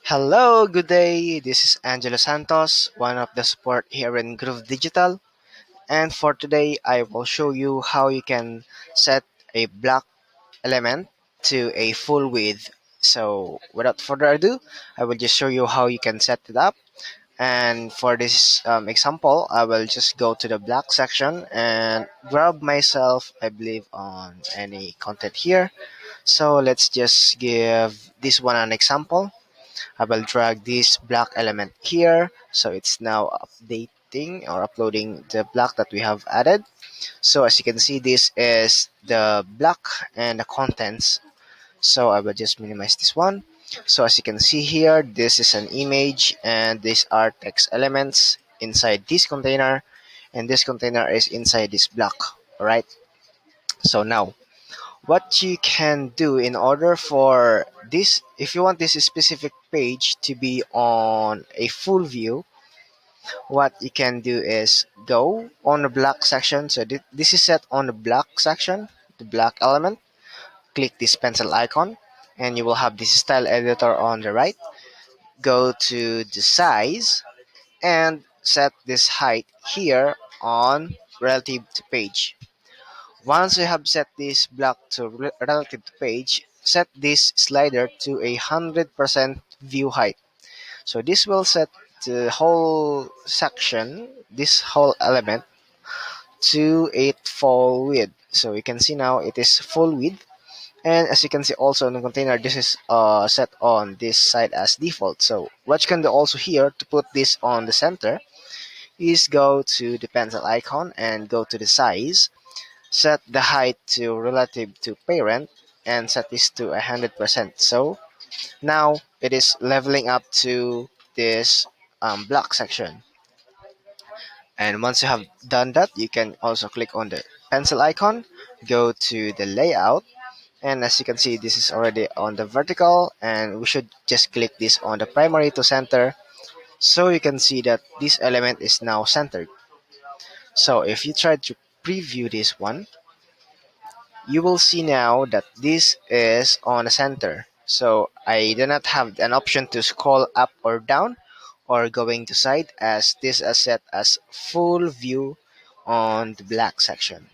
Hello, good day. This is Angelo Santos, one of the support here in Groove Digital. And for today, I will show you how you can set a black element to a full width. So without further ado, I will just show you how you can set it up. And for this example, I will just go to the black section and grab myself, I believe, on any content here. So let's just give this one an example. I will drag this black element here. So it's now updating or uploading the black that we have added. So as you can see, this is the black and the contents. So I will just minimize this one. So as you can see here, this is an image and these are text elements inside this container, and this container is inside this block. All right. So now what you can do in order for this, if you want this specific page to be on a full view, what you can do is go on the black section. So this is set on the black section, the black element. Click this pencil icon and you will have this style editor on the right. Go to the size and set this height here on relative to page. Once you have set this block to relative to page, set this slider to 100% view height. So this will set the whole section, this whole element, to a full width. So you can see now it is full width. And as you can see also in the container, this is set on this side as default. So what you can do also here to put this on the center is go to the pencil icon and go to the size. Set the height to relative to parent and set this to 100%. So now it is leveling up to this block section. And once you have done that, you can also click on the pencil icon, go to the layout, and as you can see, this is already on the vertical, and we should just click this on the primary to center. So you can see that this element is now centered. So if you try to preview this one, you will see now that this is on the center. So I do not have an option to scroll up or down or going to side, as this is set as full view on the black section.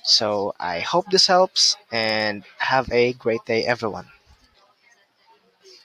So I hope this helps and have a great day everyone.